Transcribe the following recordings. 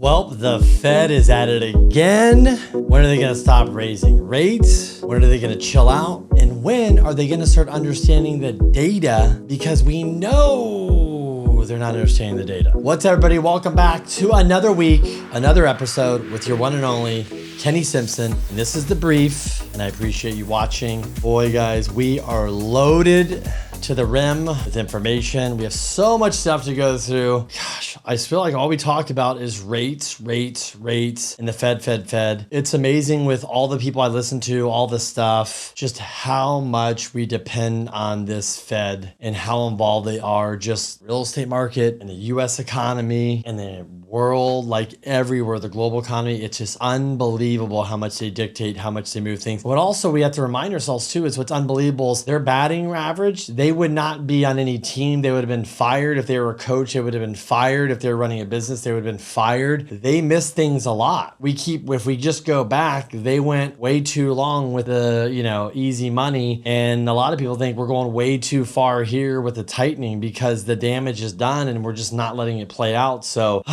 Well, the Fed is at it again. When are they going to stop raising rates? When are they going to chill out? And when are they going to start understanding the data? Because we know they're not understanding the data. What's up, everybody? Welcome back to another week, another episode with your one and only Kenny Simpson. And this is The Brief, and I appreciate you watching. Boy, guys, we are loaded to the rim with information. We have so much stuff to go through. Gosh, I feel like all we talk about is rates, and the Fed. It's amazing with all the people I listen to, all the stuff, just how much we depend on this Fed and how involved they are, just real estate market and the US economy and the world, like everywhere, the global economy. It's just unbelievable how much they dictate, how much they move things. What also we have to remind ourselves too is what's unbelievable is their batting average. They would not be on any team. They would have been fired if they were a coach. They would have been fired if they were running a business. They would have been fired. They miss things a lot. If we just go back, they went way too long with the, easy money. And a lot of people think we're going way too far here with the tightening because the damage is done and we're just not letting it play out. So,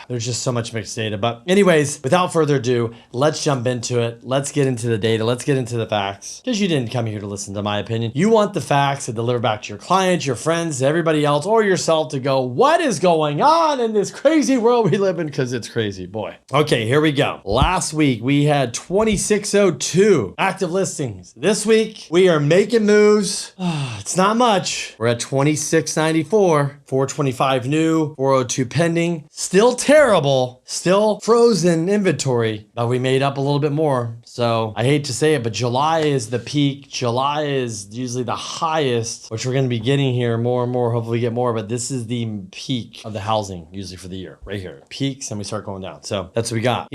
there's just so much mixed data. But anyways, without further ado, let's jump into it. Let's get into the data. Let's get into the facts. Because you didn't come here to listen to my opinion. You want the facts to deliver back to your clients, your friends, everybody else, or yourself to go, what is going on in this crazy world we live in? Because it's crazy, boy. Okay, here we go. Last week, we had 2602 active listings. This week, we are making moves. It's not much. We're at 2694, 425 new, 402 pending. Still terrible, still frozen inventory, but we made up a little bit more. So I hate to say it, but July is the peak. July is usually the highest, which we're going to be getting here more and more. Hopefully we get more, but this is the peak of the housing usually for the year right here. Peaks and we start going down. So that's what we got.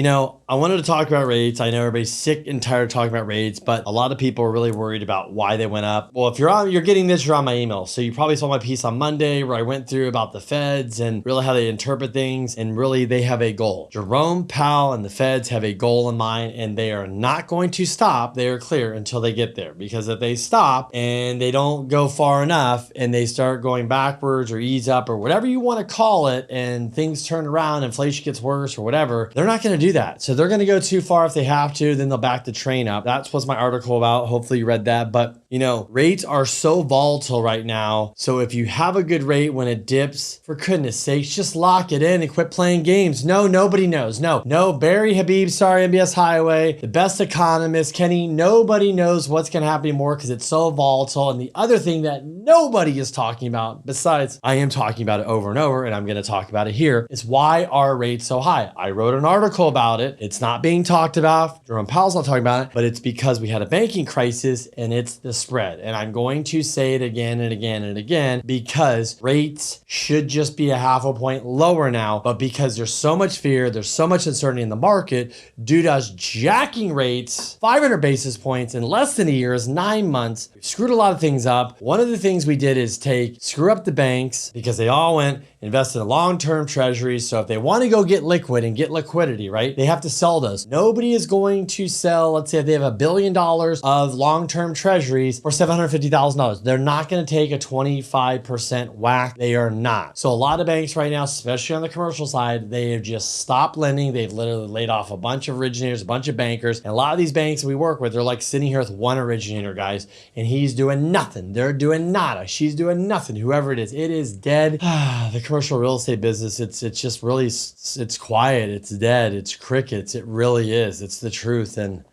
I wanted to talk about rates. I know everybody's sick and tired of talking about rates, but a lot of people are really worried about why they went up. Well, if you're getting this, you're on my email. So you probably saw my piece on Monday where I went through about the Feds and really how they interpret things, and really they have a goal. Jerome Powell and the Feds have a goal in mind, and they are not going to stop. They are clear until they get there, because if they stop and they don't go far enough and they start going backwards or ease up or whatever you want to call it, and things turn around, inflation gets worse or whatever, they're not going to do that. So they're going to go too far if they have to, then they'll back the train up. That's what's my article about. Hopefully you read that. But rates are so volatile right now. So if you have a good rate when it dips, for goodness sakes, just lock it in and quit playing games. No, nobody knows. No, Barry Habib, sorry, MBS Highway, the best economist, Kenny, nobody knows what's going to happen anymore because it's so volatile. And the other thing that nobody is talking about, besides I am talking about it over and over, and I'm going to talk about it here, is why are rates so high? I wrote an article about it. It's not being talked about. Jerome Powell's not talking about it, but it's because we had a banking crisis and it's the spread. And I'm going to say it again and again and again because rates should just be a half a point lower now, but because there's so much fear, there's so much uncertainty in the market due to us jacking rates 500 basis points in less than a year is 9 months. We've screwed a lot of things up. One of the things we did is screw up the banks because they all went invested in long-term treasuries. So if they want to go get liquid and get liquidity, right, they have to sell those. Nobody is going to sell, let's say if they have $1 billion of long-term treasuries for $750,000. They're not going to take a 25% whack. They are not. So a lot of banks right now, especially on the commercial side, they have just stopped lending. They've literally laid off a bunch of originators, a bunch of bankers. And a lot of these banks that we work with, they're like sitting here with one originator, guys, and he's doing nothing. They're doing nada. She's doing nothing. Whoever it is dead. The commercial real estate business, it's just really, it's quiet. It's dead. It's crickets. It really is. It's the truth. And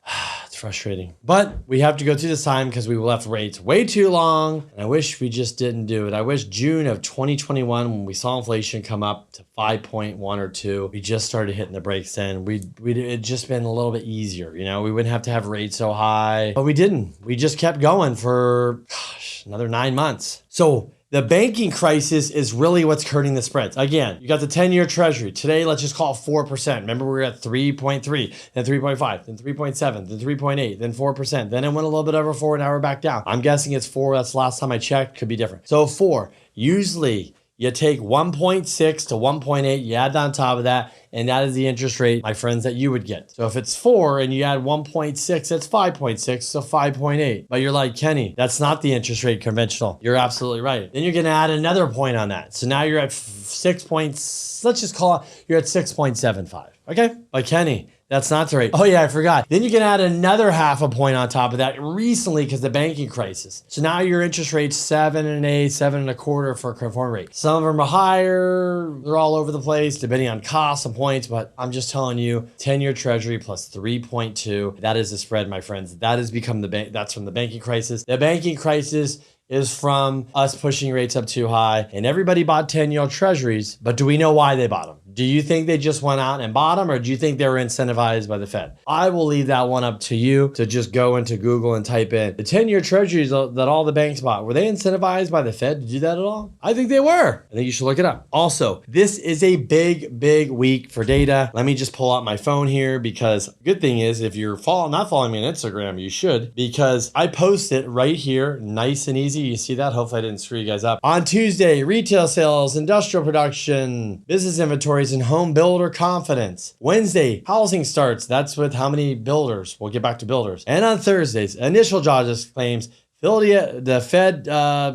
it's frustrating. But we have to go through this time because we left rates way too long. And I wish we just didn't do it. I wish June of 2021, when we saw inflation come up to 5.1 or 2, we just started hitting the brakes then. It'd just been a little bit easier. We wouldn't have to have rates so high, but we didn't. We just kept going for, another 9 months. So the banking crisis is really what's hurting the spreads. Again, you got the 10-year treasury. Today, let's just call it 4%. Remember, we were at 3.3, then 3.5, then 3.7, then 3.8, then 4%. Then it went a little bit over 4, now we're back down. I'm guessing it's 4. That's the last time I checked. Could be different. So 4. Usually, You take 1.6 to 1.8, you add on top of that, and that is the interest rate, my friends, that you would get. So if it's 4 and you add 1.6, that's 5.6, so 5.8. But you're like, Kenny, that's not the interest rate conventional. You're absolutely right. Then you're gonna add another point on that. So now you're at 6 points, let's just call it, you're at 6.75, okay? But Kenny, that's not the rate. Oh yeah, I forgot. Then you can add another half a point on top of that recently because the banking crisis. So now your interest rate's 7 1/8, 7 1/4 for a conforming rate. Some of them are higher. They're all over the place depending on costs and points, but I'm just telling you, 10-year treasury plus 3.2, that is the spread, my friends. That has become the bank. That's from the banking crisis. The banking crisis is from us pushing rates up too high, and everybody bought 10-year treasuries, but do we know why they bought them? Do you think they just went out and bought them, or do you think they were incentivized by the Fed? I will leave that one up to you to just go into Google and type in the 10-year treasuries that all the banks bought. Were they incentivized by the Fed to do that at all? I think they were. I think you should look it up. Also, this is a big week for data. Let me just pull out my phone here, because good thing is if you're not following me on Instagram, you should, because I post it right here, nice and easy. You see that? Hopefully I didn't screw you guys up. On Tuesday, retail sales, industrial production, business inventories, and home builder confidence. Wednesday, housing starts. That's with how many builders. We'll get back to builders. And on Thursdays, initial jobs claims, the Fed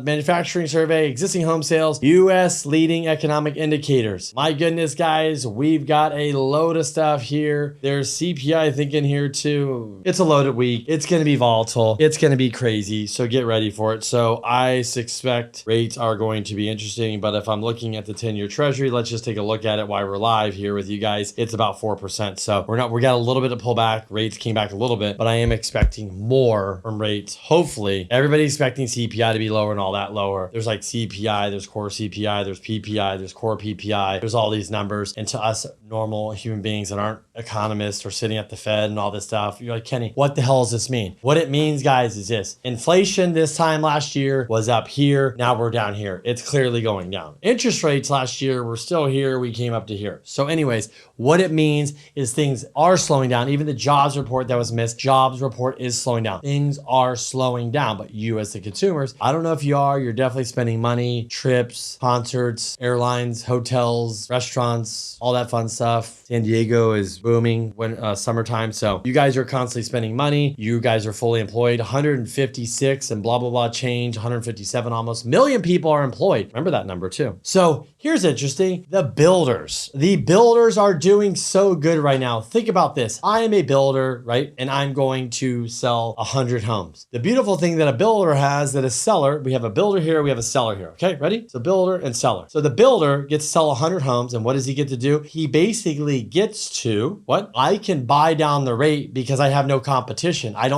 manufacturing survey, existing home sales, U.S. leading economic indicators. My goodness, guys, we've got a load of stuff here. There's CPI, I think, in here too. It's a loaded week. It's going to be volatile. It's going to be crazy. So get ready for it. So I suspect rates are going to be interesting. But if I'm looking at the 10-year treasury, let's just take a look at it while we're live here with you guys. It's about 4%. So we got a little bit of pullback. Rates came back a little bit, but I am expecting more from rates. Hopefully, everybody's expecting CPI to be lower and all that lower. There's like CPI, there's core CPI, there's PPI, there's core PPI. There's all these numbers. And to us normal human beings that aren't economists or sitting at the Fed and all this stuff, you're like, Kenny, what the hell does this mean? What it means, guys, is this. Inflation this time last year was up here. Now we're down here. It's clearly going down. Interest rates last year were still here. We came up to here. So anyways, what it means is things are slowing down. Even the jobs report that was missed, jobs report is slowing down. Things are slowing down, but you as the consumers, I don't know if you're definitely spending money, trips, concerts, airlines, hotels, restaurants, all that fun stuff. San Diego is booming when summertime. So you guys are constantly spending money. You guys are fully employed. 156 and blah, blah, blah change. 157 almost million people are employed. Remember that number too. So here's interesting. The builders are doing so good right now. Think about this. I am a builder, right? And I'm going to sell 100 homes. The beautiful thing that a builder has that a seller, we have a builder here, we have a seller here. Okay, ready? So builder and seller. So the builder gets to sell 100 homes, and what does he get to do? He basically gets to, what? I can buy down the rate because I have no competition. I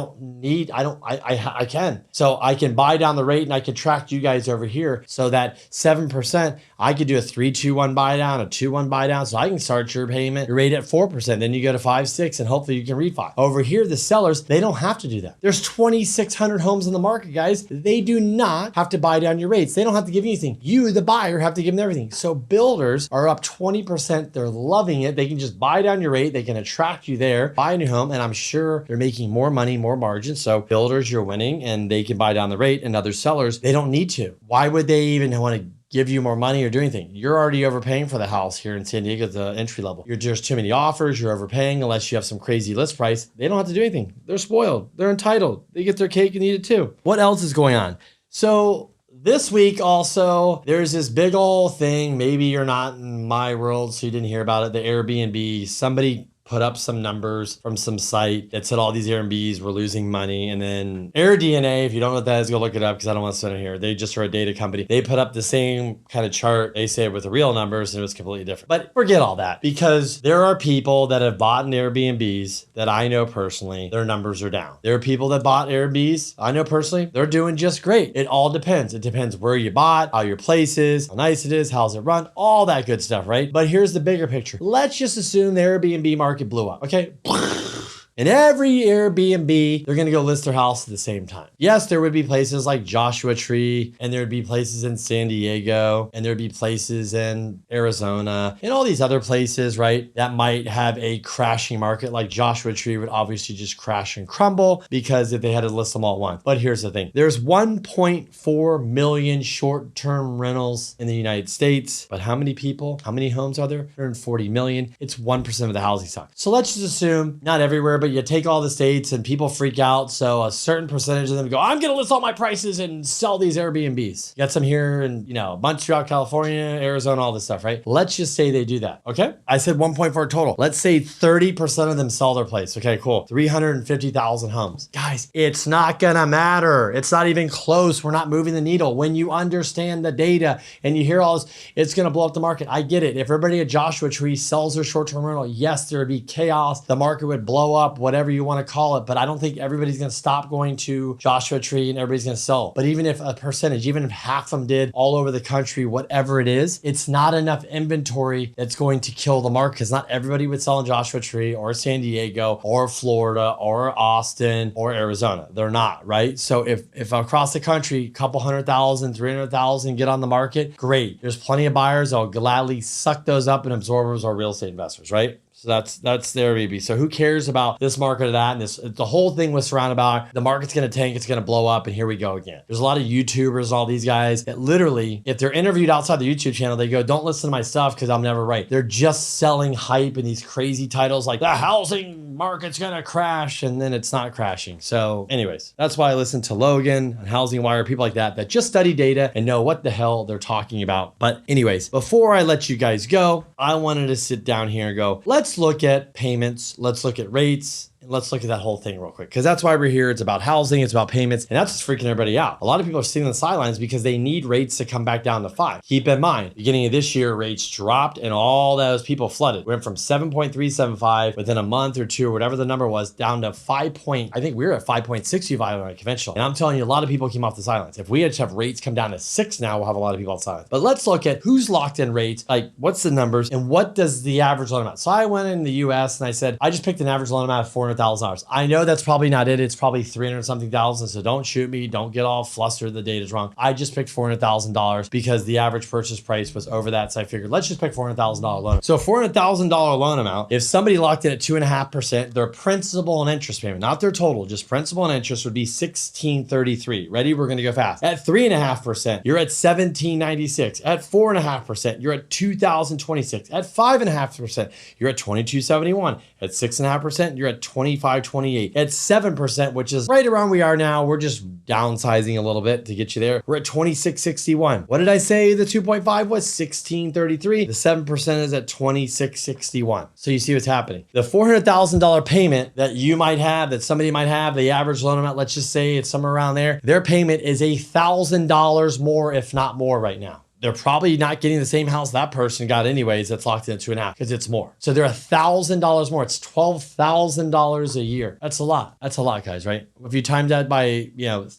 can. So I can buy down the rate and I can track you guys over here so that 7%, I could do a 3-2-1 buy down, a 2-1 buy down. So I can start your rate at 4%. Then you go to 5-6 and hopefully you can refi. Over here, the sellers, they don't have to do that. There's 2,600 homes in the market, guys. They do not have to buy down your rates. They don't have to give you anything. You, the buyer, have to give them everything. So builders are up 20%. They're loving it. They can just buy down your rate. They can attract you there, buy a new home, and I'm sure they're making more money, more margin. So builders, you're winning, and they can buy down the rate, and other sellers, they don't need to. Why would they even want to give you more money or do anything? You're already overpaying for the house here in San Diego, the entry level. There's too many offers. You're overpaying unless you have some crazy list price. They don't have to do anything. They're spoiled. They're entitled. They get their cake and eat it too. What else is going on? So this week also, there's this big old thing. Maybe you're not in my world, so you didn't hear about it. The Airbnb. Somebody put up some numbers from some site that said all these Airbnbs were losing money. And then AirDNA, if you don't know what that is, go look it up because I don't want to sit in here. They just are a data company. They put up the same kind of chart. They say it with the real numbers and it was completely different. But forget all that, because there are people that have bought Airbnbs that I know personally, their numbers are down. There are people that bought Airbnbs I know personally, they're doing just great. It all depends. It depends where you bought, how your place is, how nice it is, how's it run, all that good stuff, right? But here's the bigger picture. Let's just assume the Airbnb market blew up, okay? And every Airbnb, they're going to go list their house at the same time. Yes, there would be places like Joshua Tree, and there would be places in San Diego, and there'd be places in Arizona, and all these other places, right, that might have a crashing market. Like Joshua Tree would obviously just crash and crumble because if they had to list them all at once. But here's the thing. There's 1.4 million short-term rentals in the United States. But how many people, how many homes are there? 140 million. It's 1% of the housing stock. So let's just assume, not everywhere, but you take all the states and people freak out. So a certain percentage of them go, I'm going to list all my prices and sell these Airbnbs. You got some here in, Montreal, California, Arizona, all this stuff, right? Let's just say they do that. Okay. I said 1.4 total. Let's say 30% of them sell their place. Okay, cool. 350,000 homes. Guys, it's not going to matter. It's not even close. We're not moving the needle. When you understand the data and you hear all this, it's going to blow up the market. I get it. If everybody at Joshua Tree sells their short-term rental, yes, there would be chaos. The market would blow up, whatever you want to call it. But I don't think everybody's going to stop going to Joshua Tree and everybody's going to sell. But even if a percentage, even if half of them did all over the country, whatever it is, it's not enough inventory that's going to kill the market because not everybody would sell in Joshua Tree or San Diego or Florida or Austin or Arizona. They're not, right? So if across the country, a couple 100,000, 300,000 get on the market, great. There's plenty of buyers that'll gladly suck those up and absorbers or real estate investors, right? So that's there, baby. So who cares about this market or that? And the whole thing was surrounded by the market's going to tank, it's going to blow up, and here we go again. There's a lot of YouTubers and all these guys that literally, if they're interviewed outside the YouTube channel, they go, don't listen to my stuff because I'm never right. They're just selling hype and these crazy titles like the housing market's going to crash, and then it's not crashing. So anyways, that's why I listen to Logan and Housing Wire, people like that just study data and know what the hell they're talking about. But anyways, before I let you guys go, I wanted to sit down here and go, let's look at payments, let's look at rates, and let's look at that whole thing real quick, because that's why we're here. It's about housing, it's about payments, and that's what's freaking everybody out. A lot of people are sitting on the sidelines because they need rates to come back down to 5. Keep in mind, beginning of this year, rates dropped and all those people flooded. We went from 7.375 within a month or two, or whatever the number was, down to 5 I think we were at 5.65 on a conventional. And I'm telling you, a lot of people came off the sidelines. If we had to have rates come down to 6 now, we'll have a lot of people on the sidelines. But let's look at who's locked in rates, like what's the numbers and what does the average loan amount. So I went in the US and I said, I just picked an average loan amount of $400,000. I know that's probably not it. It's probably 300 something thousand. So don't shoot me. Don't get all flustered. The data's wrong. I just picked $400,000 because the average purchase price was over that. So I figured let's just pick $400,000 loan. So $400,000 loan amount, if somebody locked in at 2.5%, their principal and interest payment, not their total, just principal and interest would be $1,633. Ready? We're going to go fast. At 3.5%, you're at $1,796. At 4.5%, you're at $2,026. At 5.5%, you're at $2,271. At 6.5%, you're at $2,528. At 7%, which is right around we are now, we're just downsizing a little bit to get you there. We're at $2,661. What did I say the 2.5 was? $1,633. The 7% is at $2,661. So you see what's happening. The $400,000 payment that you might have, that somebody might have, the average loan amount, let's just say it's somewhere around there, their payment is $1,000 more, if not more right now. They're probably not getting the same house that person got anyways that's locked in at 2.5 because it's more. So they're $1,000 more. It's $12,000 a year. That's a lot. That's a lot, guys, right? If you time that by,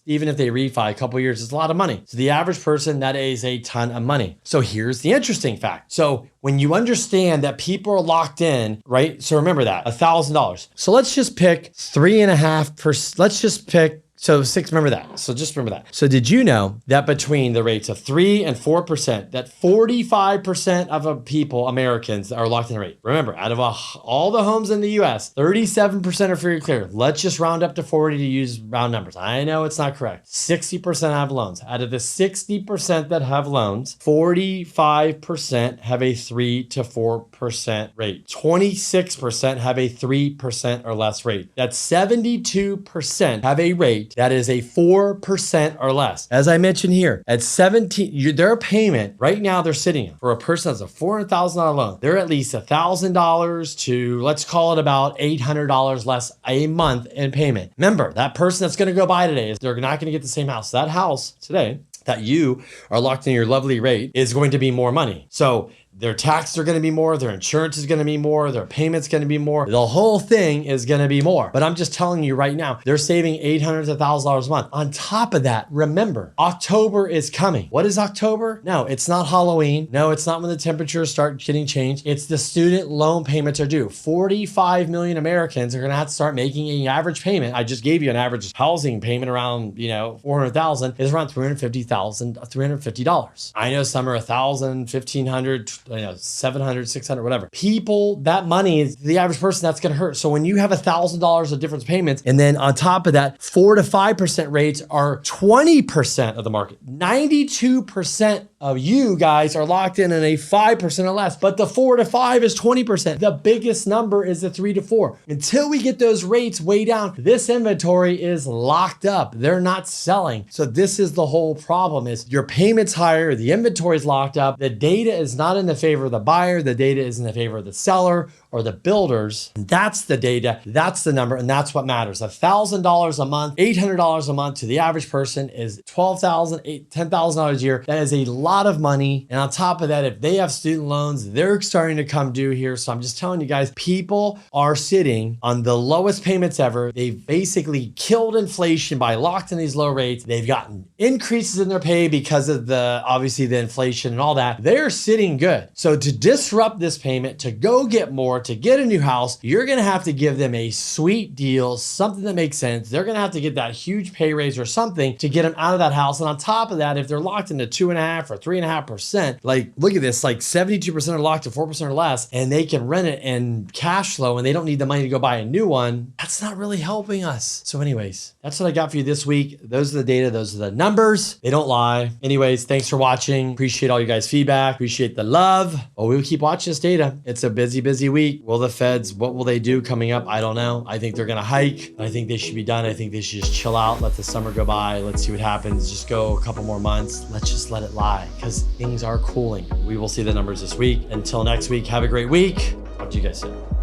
even if they refi a couple of years, it's a lot of money. So the average person, that is a ton of money. So here's the interesting fact. So when you understand that people are locked in, right? So remember that, $1,000. So let's just pick 3.5%. Let's just pick So remember that. So just remember that. So did you know that between the rates of 3 and 4%, that 45% of people, Americans, are locked in a rate? Remember, out of all the homes in the US, 37% are free or clear. Let's just round up to 40 to use round numbers. I know it's not correct. 60% have loans. Out of the 60% that have loans, 45% have a 3 to 4% rate. 26% have a 3% or less rate. That's 72% have a rate that is a 4% or less. As I mentioned here, at 17, their payment right now they're sitting in for a person that's a $400,000 loan. They're at least $1,000 to, let's call it about $800 less a month in payment. Remember, that person that's going to go buy today, they're not going to get the same house. That house today that you are locked in your lovely rate is going to be more money. So Their taxes are going to be more. Their insurance is going to be more. Their payments going to be more. The whole thing is going to be more. But I'm just telling you right now, they're saving $800 to $1,000 a month. On top of that, remember, October is coming. What is October? No, it's not Halloween. No, it's not when the temperatures start getting changed. It's the student loan payments are due. 45 million Americans are going to have to start making an average payment. I just gave you an average housing payment around, 400,000 is around $350. I know some are 1,000, 1,500, 700, 600, whatever. People, that money is the average person that's going to hurt. So when you have $1,000 of difference payments, and then on top of that, 4 to 5% rates are 20% of the market. 92% of you guys are locked in a 5% or less, but the 4 to 5 is 20%. The biggest number is the 3 to 4. Until we get those rates way down, this inventory is locked up. They're not selling. So this is the whole problem is your payment's higher, the inventory is locked up, the data is not in the favor of the buyer, the data is in the favor of the seller or the builders. That's the data, that's the number, and that's what matters. $1,000 a month, $800 a month to the average person is $12,000, $10,000 a year. That is a lot of money. And on top of that, if they have student loans, they're starting to come due here. So I'm just telling you guys, people are sitting on the lowest payments ever. They've basically killed inflation by locked in these low rates. They've gotten increases in their pay because of obviously the inflation and all that. They're sitting good. So to disrupt this payment, to go get more, to get a new house, you're going to have to give them a sweet deal, something that makes sense. They're going to have to get that huge pay raise or something to get them out of that house. And on top of that, if they're locked into 2.5% or 3.5%, like look at this, like 72% are locked to 4% or less, and they can rent it and cash flow and they don't need the money to go buy a new one. That's not really helping us. So anyways, that's what I got for you this week. Those are the data. Those are the numbers. They don't lie. Anyways, thanks for watching. Appreciate all you guys' feedback. Appreciate the love. Oh, we'll keep watching this data. It's a busy, busy week. Will the Feds, what will they do coming up? I don't know. I think they're going to hike. I think they should be done. I think they should just chill out. Let the summer go by. Let's see what happens. Just go a couple more months. Let's just let it lie because things are cooling. We will see the numbers this week. Until next week, have a great week. Talk to you guys soon.